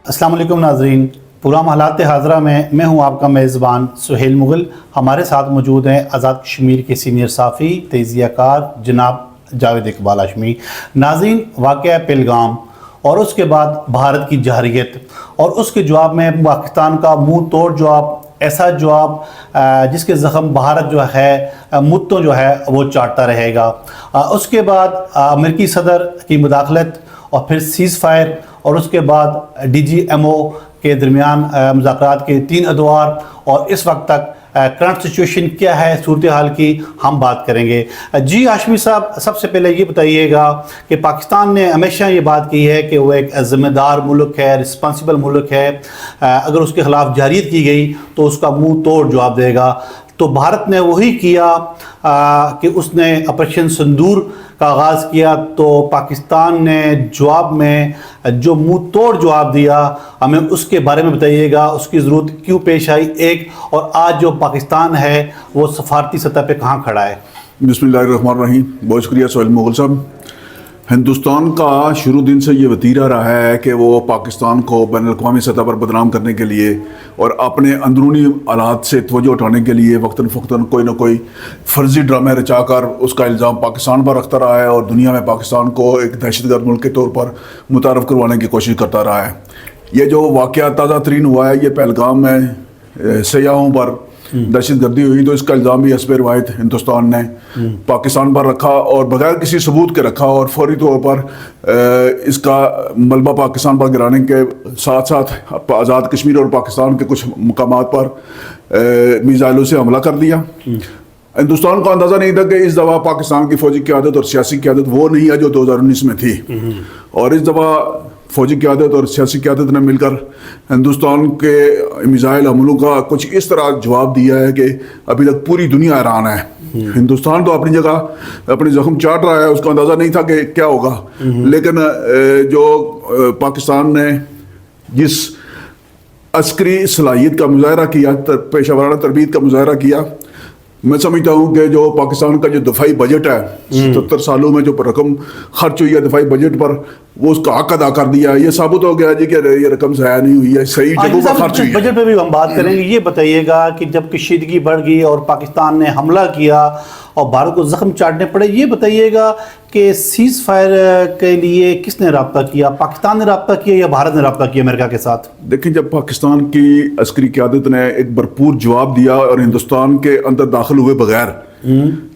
السلام علیکم ناظرین، پروگرام حالات حاضرہ میں میں ہوں آپ کا میزبان سہیل مغل۔ ہمارے ساتھ موجود ہیں آزاد کشمیر کے سینئر صحافی تجزیہ کار جناب جاوید اقبال ہاشمی۔ ناظرین، واقعہ پہلگام اور اس کے بعد بھارت کی جارحیت اور اس کے جواب میں پاکستان کا منہ توڑ جواب، ایسا جواب جس کے زخم بھارت جو ہے مدتوں جو ہے وہ چاٹتا رہے گا۔ اس کے بعد امریکی صدر کی مداخلت اور پھر سیز فائر اور اس کے بعد ڈی جی ایم او کے درمیان مذاکرات کے 3 ادوار اور اس وقت تک کرنٹ سچویشن کیا ہے صورتحال کی ہم بات کریں گے۔ جی ہاشمی صاحب، سب سے پہلے یہ بتائیے گا کہ پاکستان نے ہمیشہ یہ بات کی ہے کہ وہ ایک ذمہ دار ملک ہے، رسپانسبل ملک ہے، اگر اس کے خلاف جارحیت کی گئی تو اس کا منہ توڑ جواب دے گا۔ تو بھارت نے وہی کیا کہ اس نے آپریشن سندور کا آغاز کیا، تو پاکستان نے جواب میں جو منہ توڑ جواب دیا، ہمیں اس کے بارے میں بتائیے گا، اس کی ضرورت کیوں پیش آئی ایک، اور آج جو پاکستان ہے وہ سفارتی سطح پہ کہاں کھڑا ہے؟ بسم اللہ الرحمن الرحیم۔ بہت شکریہ سہیل مغل صاحب۔ ہندوستان کا شروع دن سے یہ وتیرہ رہا ہے کہ وہ پاکستان کو بین الاقوامی سطح پر بدنام کرنے کے لیے اور اپنے اندرونی حالات سے توجہ اٹھانے کے لیے وقتاً فوقتاً کوئی نہ کوئی فرضی ڈرامے رچا کر اس کا الزام پاکستان پر رکھتا رہا ہے اور دنیا میں پاکستان کو ایک دہشت گرد ملک کے طور پر متعارف کروانے کی کوشش کرتا رہا ہے۔ یہ جو واقعہ تازہ ترین ہوا ہے، یہ پہلگام میں سیاحوں پر دہشت گردی ہوئی، تو اس کا الزام بھی حسب روایت ہندوستان نے پاکستان پر رکھا اور بغیر کسی ثبوت کے رکھا، اور فوری طور پر اس کا ملبہ پاکستان پر گرانے کے ساتھ ساتھ آزاد کشمیر اور پاکستان کے کچھ مقامات پر میزائلوں سے حملہ کر دیا۔ ہندوستان کو اندازہ نہیں تھا کہ اس دفعہ پاکستان کی فوجی قیادت اور سیاسی قیادت وہ نہیں ہے جو 2019 میں تھی، اور اس دفعہ فوجی قیادت اور سیاسی قیادت نے مل کر ہندوستان کے میزائل حملوں کا کچھ اس طرح جواب دیا ہے کہ ابھی تک پوری دنیا حیران ہے۔ ہندوستان تو اپنی جگہ اپنی زخم چاٹ رہا ہے، اس کو اندازہ نہیں تھا کہ کیا ہوگا، لیکن جو پاکستان نے جس عسکری صلاحیت کا مظاہرہ کیا، پیشہ ورانہ تربیت کا مظاہرہ کیا، میں سمجھتا ہوں کہ جو پاکستان کا جو دفاعی بجٹ ہے 77 سالوں میں جو رقم خرچ ہوئی ہے دفاعی بجٹ پر، وہ اس کا حق ادا کر دیا ہے۔ یہ ثابت ہو گیا جی کہ یہ رقم ضائع نہیں ہوئی ہے، صحیح جگہوں پر خرچ ہوئی ہے۔ بجٹ پہ بھی ہم بات کریں گے۔ یہ بتائیے گا کہ جب کشیدگی بڑھ گئی اور پاکستان نے حملہ کیا اور بھارت کو زخم چاٹنے پڑے، یہ بتائیے گا کہ سیز فائر کے لیے کس نے رابطہ کیا؟ پاکستان نے رابطہ کیا یا بھارت نے رابطہ کیا امریکہ کے ساتھ؟ دیکھیں، جب پاکستان کی عسکری قیادت نے ایک بھرپور جواب دیا اور ہندوستان کے اندر داخل ہوئے بغیر،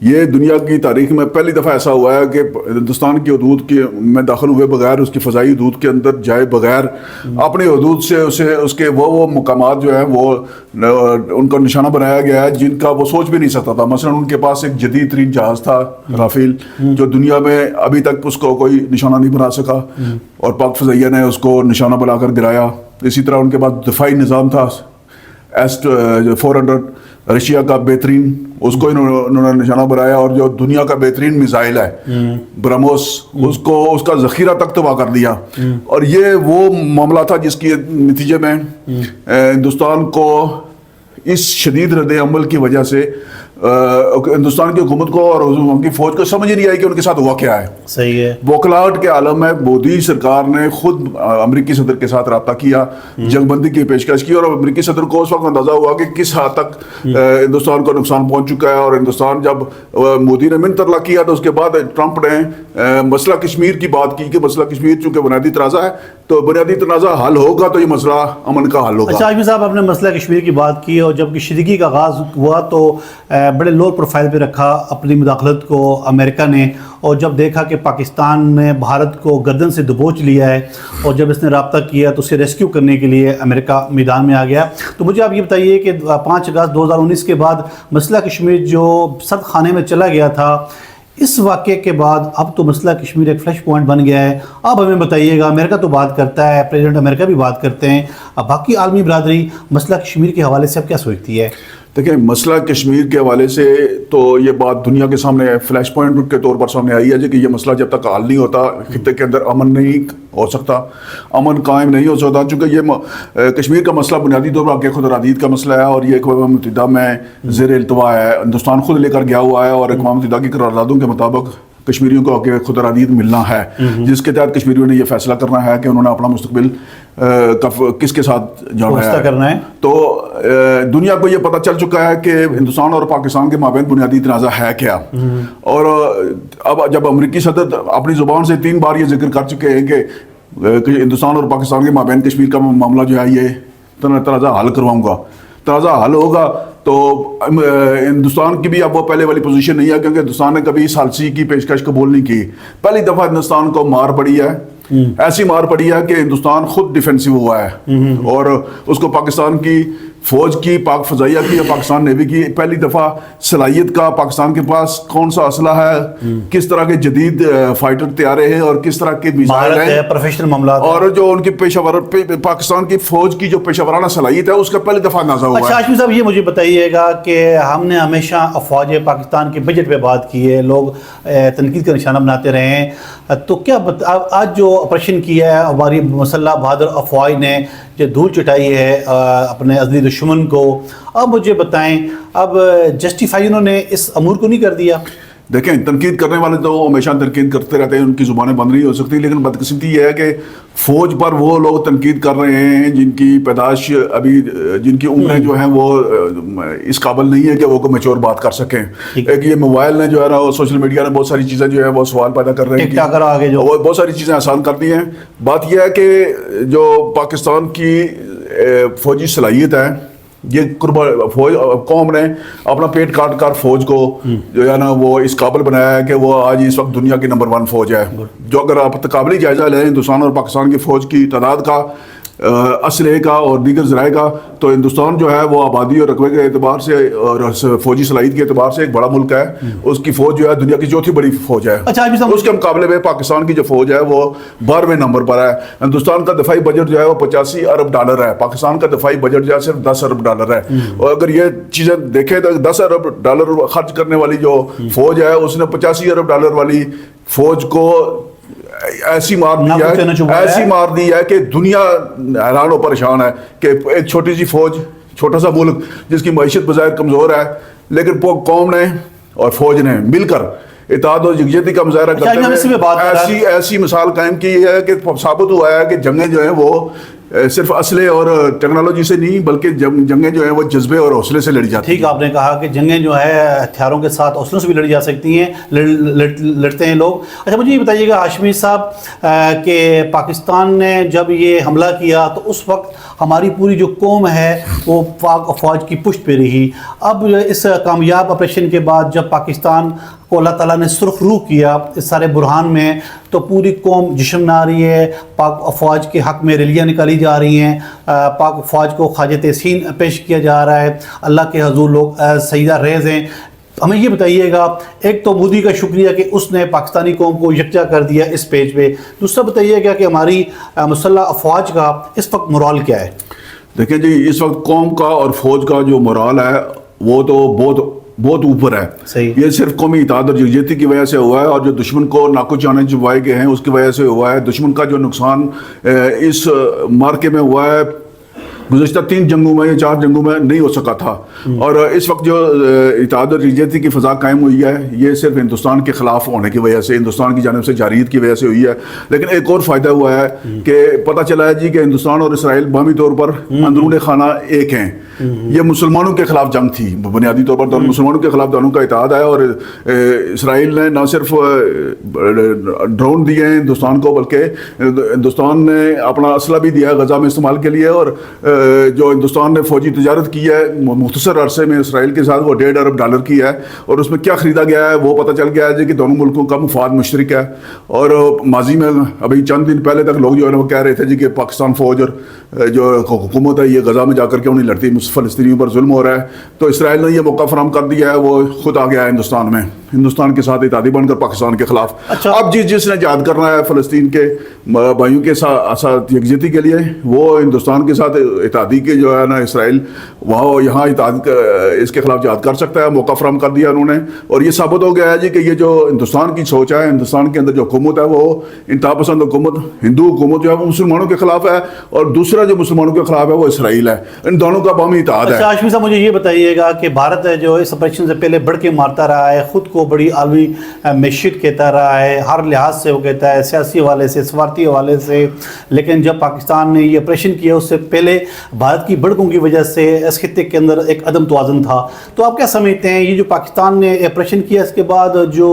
یہ دنیا کی تاریخ میں پہلی دفعہ ایسا ہوا ہے کہ ہندوستان کی حدود میں داخل ہوئے بغیر، اس کی فضائی حدود کے اندر جائے بغیر، اپنی حدود سے اس کے وہ مقامات جو ہیں وہ ان کا نشانہ بنایا گیا ہے جن کا وہ سوچ بھی نہیں سکتا تھا۔ مثلا ان کے پاس ایک جدید ترین جہاز تھا رافیل، جو دنیا میں ابھی تک اس کو کوئی نشانہ نہیں بنا سکا، اور پاک فضائیہ نے اس کو نشانہ بنا کر گرایا۔ اسی طرح ان کے پاس دفاعی نظام تھا S-400 رشیا کا بہترین، اس کو انہوں نے نشانہ بنایا، اور جو دنیا کا بہترین میزائل ہے برہموس، اس کا ذخیرہ تک تباہ کر دیا۔ اور یہ وہ معاملہ تھا جس کے نتیجے میں ہندوستان کو اس شدید رد عمل کی وجہ سے ہندوستان کی حکومت کو اور ان کی فوج کو سمجھ نہیں آئی کہ ان کے ساتھ ہوا کیا ہے۔ صحیح ہے۔ بوکھلاہٹ کے عالم میں مودی سرکار نے خود امریکی صدر کے ساتھ رابطہ کیا، جنگ بندی کی پیشکش کی، اور امریکی صدر کو اس وقت اندازہ ہوا کہ کس حد تک ہندوستان کو نقصان پہنچ چکا ہے۔ اور ہندوستان جب مودی نے من ترلا کیا تو اس کے بعد ٹرمپ نے مسئلہ کشمیر کی بات کی کہ مسئلہ کشمیر چونکہ بنیادی تنازع ہے، تو بنیادی تنازع حل ہوگا تو یہ مسئلہ امن کا حل ہوگا۔ اچھا ہاشمی صاحب، آپ نے مسئلہ کشمیر کی بات کی، اور جب کشیدگی کا آغاز ہوا تو بڑے لو پروفائل پہ رکھا اپنی مداخلت کو امریکہ نے، اور جب دیکھا کہ پاکستان نے بھارت کو گردن سے دبوچ لیا ہے، اور جب اس نے رابطہ کیا تو اسے ریسکیو کرنے کے لیے امریکہ میدان میں آ گیا۔ تو مجھے آپ یہ بتائیے کہ 5 اگست 2019 کے بعد مسئلہ کشمیر جو سرد خانے میں چلا گیا تھا، اس واقعے کے بعد اب تو مسئلہ کشمیر ایک فلیش پوائنٹ بن گیا ہے۔ اب ہمیں بتائیے گا، امریکہ تو بات کرتا ہے، پریزیڈنٹ امریکہ بھی بات کرتے ہیں، اب باقی عالمی برادری مسئلہ کشمیر کے حوالے سے اب کیا سوچتی ہے؟ دیکھیں، مسئلہ کشمیر کے حوالے سے تو یہ بات دنیا کے سامنے فلیش پوائنٹ کے طور پر سامنے آئی ہے کہ یہ مسئلہ جب تک حل نہیں ہوتا خطے کے اندر امن نہیں ہو سکتا، امن قائم نہیں ہو سکتا، چونکہ یہ کشمیر کا مسئلہ بنیادی طور پر خود ارادیت کا مسئلہ ہے، اور یہ اقوام متحدہ میں زیر التوا ہے، ہندوستان خود لے کر گیا ہوا ہے، اور اقوام متحدہ کی قراردادوں کے مطابق کشمیریوں کو آگے خود ارادیت ملنا ہے، جس کے تحت کشمیریوں نے یہ فیصلہ کرنا ہے کہ انہوں نے اپنا مستقبل کس کے ساتھ جانا ہے۔ تو دنیا کو یہ پتہ چل چکا ہے کہ ہندوستان اور پاکستان کے مابین بنیادی تنازع ہے کیا، اور اب جب امریکی صدر اپنی زبان سے 3 بار یہ ذکر کر چکے ہیں کہ ہندوستان اور پاکستان کے مابین کشمیر کا معاملہ جو ہے یہ تنازع حل کرواؤں گا، تنازع حل ہوگا تو ہندوستان کی بھی اب وہ پہلے والی پوزیشن نہیں ہے، کیونکہ ہندوستان نے کبھی ثالثی کی پیشکش قبول نہیں کی۔ پہلی دفعہ ہندوستان کو مار پڑی ہے، ایسی مار پڑی ہے کہ ہندوستان خود ڈیفینسو ہوا ہے، اور اس کو پاکستان کی فوج کی، پاک فضائیہ کی یا پاکستان نیوی کی پہلی دفعہ صلاحیت کا، پاکستان کے پاس کون سا اسلحہ ہے، کس طرح کے جدید فائٹر طیارے ہیں اور کس طرح کے میزائل ہیں، پروفیشنل معاملات، اور جو ان کی پیشہ ور پاکستان کی فوج کی جو پیشہ ورانہ صلاحیت ہے اس کا پہلی دفعہ اندازہ ہوا ہے۔ اچھا ہاشمی صاحب، یہ مجھے بتائیے گا کہ ہم نے ہمیشہ افواج پاکستان کے بجٹ پہ بات کی ہے، لوگ تنقید کا نشانہ بناتے رہے ہیں، تو کیا آج جو آپریشن کیا ہے ہماری مسلح بہادر افواج نے، جو دھول چٹائی ہے اپنے ازلی دشمن کو، اب مجھے بتائیں اب جسٹیفائی انہوں نے اس امور کو نہیں کر دیا؟ دیکھیں، تنقید کرنے والے تو ہمیشہ تنقید کرتے رہتے ہیں، ان کی زبانیں بند نہیں ہو سکتی، لیکن بدقسمتی یہ ہے کہ فوج پر وہ لوگ تنقید کر رہے ہیں جن کی پیدائش ابھی، جن کی عمریں جو ہیں وہ اس قابل نہیں ہے کہ وہ کوئی میچور بات کر سکیں۔ ایک یہ موبائل نے جو ہے نا، سوشل میڈیا نے بہت ساری چیزیں جو ہے وہ سوال پیدا کر رہے ہیں، وہ بہت ساری چیزیں آسان کر دی ہیں۔ بات یہ ہے کہ جو پاکستان کی فوجی صلاحیت ہے، یہ فوج قوم نے اپنا پیٹ کاٹ کر فوج کو جو ہے نا وہ اس قابل بنایا ہے کہ وہ آج اس وقت دنیا کی نمبر 1 فوج ہے۔ جو اگر آپ تقابلی جائزہ لیں ہندوستان اور پاکستان کی فوج کی تعداد کا، اسلحے کا اور دیگر ذرائع کا، تو ہندوستان جو ہے وہ آبادی اور رقبے کے اعتبار سے اور فوجی صلاحیت کے اعتبار سے ایک بڑا ملک ہے۔ اس کی فوج جو ہے دنیا کی 4تھی بڑی فوج ہے۔ اس کے مقابلے میں پاکستان کی جو فوج ہے وہ 12ویں نمبر پر ہے۔ ہندوستان کا دفاعی بجٹ جو ہے وہ $85 ارب ہے، پاکستان کا دفاعی بجٹ جو ہے صرف $10 ارب ہے۔ اور اگر یہ چیزیں دیکھیں تو $10 ارب خرچ کرنے والی جو فوج ہے، اس نے $85 ارب والی فوج کو ایسی مار دی ہے کہ دنیا حیران و پریشان ہے کہ ایک چھوٹی سی فوج، چھوٹا سا ملک جس کی معیشت بظاہر کمزور ہے، لیکن قوم نے اور فوج نے مل کر اتحاد و یکجہتی کا مظاہرہ کرتے ہوئے ایسی مثال قائم کی ہے کہ ثابت ہوا ہے کہ جنگیں جو ہیں وہ صرف اسلحے اور ٹیکنالوجی سے نہیں بلکہ جنگیں جو ہیں وہ جذبے اور حوصلے سے لڑی جاتی ہیں۔ ٹھیک آپ نے کہا کہ جنگیں جو ہے ہتھیاروں کے ساتھ حوصلوں سے بھی لڑی جا سکتی ہیں، لڑتے ہیں لوگ۔ اچھا مجھے یہ بتائیے گا ہاشمی صاحب کہ پاکستان نے جب یہ حملہ کیا تو اس وقت ہماری پوری جو قوم ہے وہ پاک افواج کی پشت پہ رہی۔ اب اس کامیاب آپریشن کے بعد جب پاکستان کو اللہ تعالیٰ نے سرخ روح کیا اس سارے برہان میں، تو پوری قوم جشن منا رہی ہے، پاک افواج کے حق میں ریلیاں نکالی جا رہی ہیں، پاک افواج کو خراج تحسین پیش کیا جا رہا ہے، اللہ کے حضور لوگ سجدہ ریز ہیں۔ ہمیں یہ بتائیے گا، ایک تو مودی کا شکریہ کہ اس نے پاکستانی قوم کو یکجا کر دیا اس پیج پہ، دوسرا بتائیے گا کہ ہماری مسلح افواج کا اس وقت مورال کیا ہے؟ دیکھیں جی، اس وقت قوم کا اور فوج کا جو مورال ہے وہ تو بہت اوپر ہے۔ یہ صرف قومی اتحاد اور یکجہتی کی وجہ سے ہوا ہے، اور جو دشمن کو ناکو چانے چبائے گئے ہیں اس کی وجہ سے ہوا ہے۔ دشمن کا جو نقصان اس مارکے میں ہوا ہے گزشتہ 3 جنگوں میں یا 4 جنگوں میں نہیں ہو سکا تھا، اور اس وقت جو اتحاد اور یکجہتی کی فضا قائم ہوئی ہے یہ صرف ہندوستان کے خلاف ہونے کی وجہ سے، ہندوستان کی جانب سے جارحیت کی وجہ سے ہوئی ہے۔ لیکن ایک اور فائدہ ہوا ہے کہ پتہ چلا ہے جی کہ ہندوستان اور اسرائیل باہمی طور پر اندرون خانہ ایک ہیں۔ یہ مسلمانوں کے خلاف جنگ تھی، بنیادی طور پر مسلمانوں کے خلاف دونوں کا اتحاد ہے، اور اسرائیل نے نہ صرف ڈرون دیے ہیں ہندوستان کو بلکہ ہندوستان نے اپنا اسلحہ بھی دیا ہے غزہ میں استعمال کے لیے، اور جو ہندوستان نے فوجی تجارت کی ہے مختصر عرصے میں اسرائیل کے ساتھ وہ $1.5 ارب کی ہے، اور اس میں کیا خریدا گیا ہے وہ پتہ چل گیا ہے کہ دونوں ملکوں کا مفاد مشترک ہے۔ اور ماضی میں ابھی چند دن پہلے تک لوگ جو ہے وہ کہہ رہے تھے جی کہ پاکستان فوج اور جو حکومت ہے یہ غزہ میں جا کر کیوں نہیں لڑتی، فلسطینیوں پر ظلم ہو رہا ہے، تو اسرائیل نے یہ موقع فراہم کر دیا ہے، وہ خود آ گیا ہے ہندوستان میں، ہندوستان کے ساتھ اتحادی بن کر پاکستان کے خلاف۔ اب جس نے جہاد کرنا ہے فلسطین کے بھائیوں کے ساتھ یکجہتی کے لیے، وہ ہندوستان کے ساتھ اتحادی کے جو ہے نا اسرائیل وہاں یہاں اتحاد اس کے خلاف جہاد کر سکتا ہے، موقع فراہم کر دیا انہوں نے، اور یہ ثابت ہو گیا ہے جی کہ یہ جو ہندوستان کی سوچ ہے، ہندوستان کے اندر جو حکومت ہے وہ انتہا پسند حکومت، ہندو حکومت جو ہے وہ مسلمانوں کے خلاف ہے، اور دوسرا جو مسلمانوں کے خلاف ہے وہ اسرائیل ہے، ان دونوں کا باہمی اتحاد ہے۔ ہاشمی صاحب مجھے یہ بتائیے گا کہ بھارت جو اس آپریشن سے پہلے بڑھ کے مارتا رہا ہے، خود کو کو بڑی عالمی معیشت کہتا رہا ہے، ہر لحاظ سے وہ کہتا ہے، سیاسی حوالے سے، سفارتی حوالے سے. لیکن جب پاکستان نے یہ آپریشن کیا اس سے پہلے بھارت کی بڑکوں کی وجہ سے اس خطے کے اندر ایک عدم توازن تھا. تو آپ کیا سمجھتے ہیں یہ جو پاکستان نے آپریشن کیا اس کے بعد جو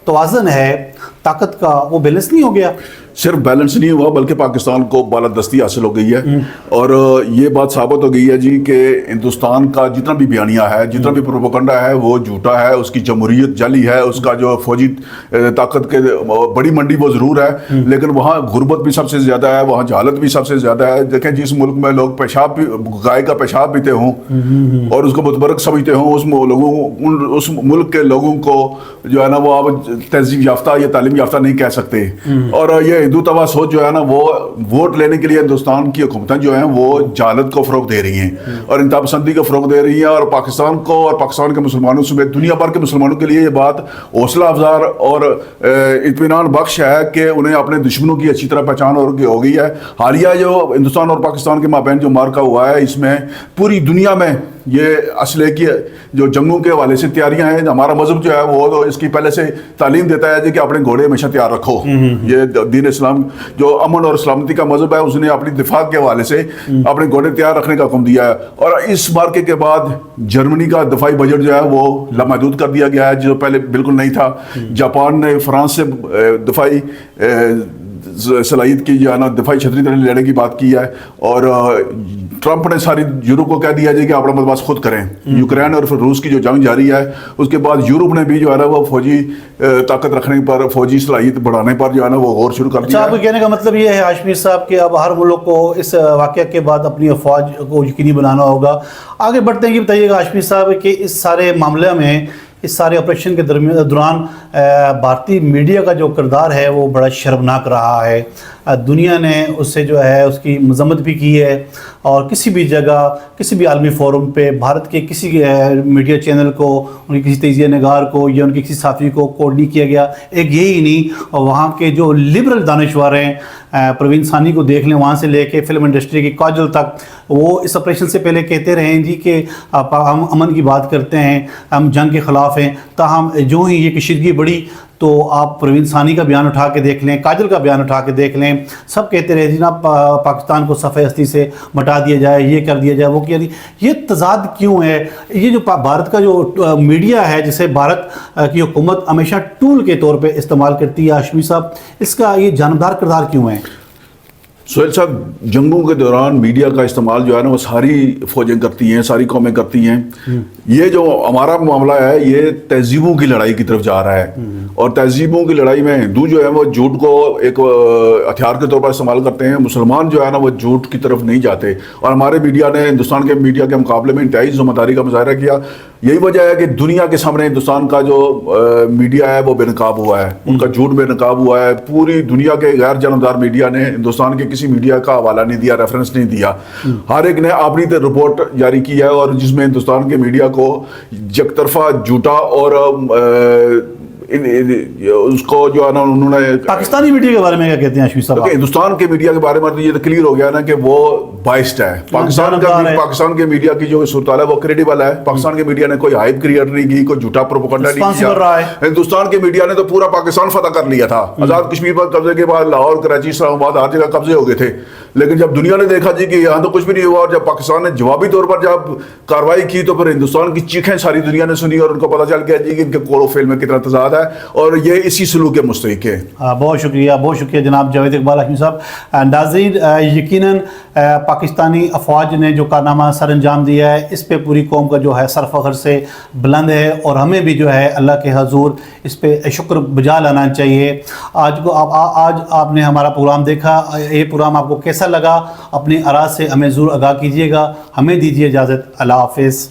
توازن ہے طاقت کا وہ بیلنس نہیں ہو گیا؟ صرف بیلنس نہیں ہوا بلکہ پاکستان کو بالادستی حاصل ہو گئی ہے. اور یہ بات ثابت ہو گئی ہے جی کہ ہندوستان کا جتنا بھی بیانیہ ہے، جتنا بھی پروپیگنڈا ہے وہ جھوٹا ہے. اس کی جمہوریت جعلی ہے، اس کا جو فوجی طاقت کے بڑی منڈی وہ ضرور ہے، لیکن وہاں غربت بھی سب سے زیادہ ہے، وہاں جہالت بھی سب سے زیادہ ہے. دیکھیں جس ملک میں لوگ پیشاب بھی گائے کا پیشاب پیتے ہوں اور اس کو متبرک سمجھتے ہوں، اس ملک کے لوگوں کو جو ہے نا وہ آپ تہذیب یافتہ یا تعلیم یافتہ نہیں کہہ سکتے. اور یہ ہندوتوا سوچ جو ہے نا وہ ووٹ لینے کے لیے ہندوستان کی حکومتیں جو ہیں وہ جہالت کو فروغ دے رہی ہیں اور انتہا پسندی کو فروغ دے رہی ہیں. اور پاکستان کو اور پاکستان کے مسلمانوں سمیت دنیا بھر کے مسلمانوں کے لیے یہ بات حوصلہ افزار اور اطمینان بخش ہے کہ انہیں اپنے دشمنوں کی اچھی طرح پہچان ہو گئی ہے. حالیہ جو ہندوستان اور پاکستان کے مابین جو مارکا ہوا ہے، اس میں پوری دنیا میں یہ اسلحے کی جو جنگوں کے حوالے سے تیاریاں ہیں. ہمارا مذہب جو ہے وہ تو اس کی پہلے سے تعلیم دیتا ہے کہ اپنے گھوڑے ہمیشہ تیار رکھو. یہ دین اسلام جو امن اور سلامتی کا مذہب ہے اس نے اپنی دفاع کے حوالے سے اپنے گھوڑے تیار رکھنے کا حکم دیا ہے. اور اس مارکے کے بعد جرمنی کا دفاعی بجٹ جو ہے وہ لامحدود کر دیا گیا ہے جو پہلے بالکل نہیں تھا. جاپان نے فرانس سے دفاعی صلاحیت کی جو ہے نا دفاعی چھتری طرح لینے کی بات کی ہے. اور ٹرمپ نے ساری یورپ کو کہہ دیا کہ اپنا بندوبست خود کریں. یوکرین اور روس کی جو جنگ جاری ہے اس کے بعد یورپ نے بھی جو ہے نا وہ فوجی طاقت رکھنے پر، فوجی صلاحیت بڑھانے پر جو ہے نا وہ غور شروع کر دیا. آپ کے کہنے کا مطلب یہ ہے ہاشمی صاحب کہ اب ہر ملک کو اس واقعہ کے بعد اپنی افواج کو یقینی بنانا ہوگا. آگے بڑھتے ہیں، یہ بتائیے گا ہاشمی صاحب کہ اس سارے معاملے میں، اس سارے آپریشن کے دوران بھارتی میڈیا کا جو کردار ہے وہ بڑا شرمناک رہا ہے. دنیا نے اس سے جو ہے اس کی مذمت بھی کی ہے اور کسی بھی جگہ، کسی بھی عالمی فورم پہ بھارت کے کسی میڈیا چینل کو، ان کی کسی تجزیہ نگار کو یا ان کی کسی صحافی کو کوڈ نہیں کیا گیا. ایک یہی نہیں، اور وہاں کے جو لبرل دانشور ہیں، پروین ثانی کو دیکھ لیں، وہاں سے لے کے فلم انڈسٹری کی کاجل تک، وہ اس آپریشن سے پہلے کہتے رہے ہیں جی کہ ہم امن کی بات کرتے ہیں، ہم جنگ کے خلاف ہیں. تاہم جو ہی یہ کشیدگی بڑھی تو آپ پروین ثانی کا بیان اٹھا کے دیکھ لیں، کاجل کا بیان اٹھا کے دیکھ لیں، سب کہتے رہے جناب پاکستان کو صفحہ ہستی سے مٹا دیا جائے، یہ کر دیا جائے، وہ کیا. یہ تضاد کیوں ہے؟ یہ جو بھارت کا جو میڈیا ہے جسے بھارت کی حکومت ہمیشہ ٹول کے طور پہ استعمال کرتی ہے، ہاشمی صاحب اس کا یہ جانبدار کردار کیوں ہے؟ سہیل صاحب، جنگوں کے دوران میڈیا کا استعمال جو ہے نا وہ ساری فوجیں کرتی ہیں، ساری قومیں کرتی ہیں. یہ جو ہمارا معاملہ ہے یہ تہذیبوں کی لڑائی کی طرف جا رہا ہے. اور تہذیبوں کی لڑائی میں ہندو جو ہے وہ جھوٹ کو ایک ہتھیار کے طور پر استعمال کرتے ہیں، مسلمان جو ہے نا وہ جھوٹ کی طرف نہیں جاتے. اور ہمارے میڈیا نے ہندوستان کے میڈیا کے مقابلے میں انتہائی ذمہ داری کا مظاہرہ کیا. یہی وجہ ہے کہ دنیا کے سامنے ہندوستان کا جو میڈیا ہے وہ بے نقاب ہوا ہے، ان کا جھوٹ بے نقاب ہوا ہے. پوری دنیا کے غیر جانبدار میڈیا نے ہندوستان کے کسی میڈیا کا حوالہ نہیں دیا، ریفرنس نہیں دیا. ہر ایک نے اپنی رپورٹ جاری کی ہے اور جس میں ہندوستان کے میڈیا کو یک طرفہ جھوٹا اور اس کو جو ہے نا انہوں نے پاکستانی میڈیا کے بارے میں کیا کہتے ہیں ہاشمی صاحب؟ ہندوستان کے میڈیا کے بارے میں یہ کلیئر ہو گیا نا کہ وہ بائسڈ ہے. پاکستان کے میڈیا کی جو صورتحال ہے وہ کریڈیبل ہے. پاکستان کے میڈیا نے کوئی ہائپ کریٹ نہیں کی، کوئی جھوٹا پروپیگنڈا نہیں کیا. ہندوستان کے میڈیا نے تو پورا پاکستان فتح کر لیا تھا. آزاد کشمیر پر قبضے کے بعد لاہور، کراچی، اسلام آباد ہر جگہ قبضے ہو گئے تھے. لیکن جب دنیا نے دیکھا جی کہ یہاں تو کچھ بھی نہیں ہوا، اور جب پاکستان نے جوابی طور پر جب کارروائی کی تو پھر ہندوستان کی چیخیں ساری دنیا نے سنی اور ان کو پتہ چل گیا جی کہ ان کے قول و فعل میں کتنا تضاد ہے اور یہ اسی سلوک کے مستحق ہے. بہت شکریہ، بہت شکریہ جناب جاوید اقبال ہاشمی صاحب. ناظرین، یقیناً پاکستانی افواج نے جو کارنامہ سر انجام دیا ہے اس پہ پوری قوم کا جو ہے سر فخر سے بلند ہے اور ہمیں بھی جو ہے اللہ کے حضور اس پہ شکر بجا لانا چاہیے. آج آپ نے ہمارا پروگرام دیکھا، یہ پروگرام آپ کو کیسا لگا؟ اپنی آراء سے ہمیں ضرور آگاہ کیجیے گا. ہمیں دیجیے اجازت. اللہ حافظ.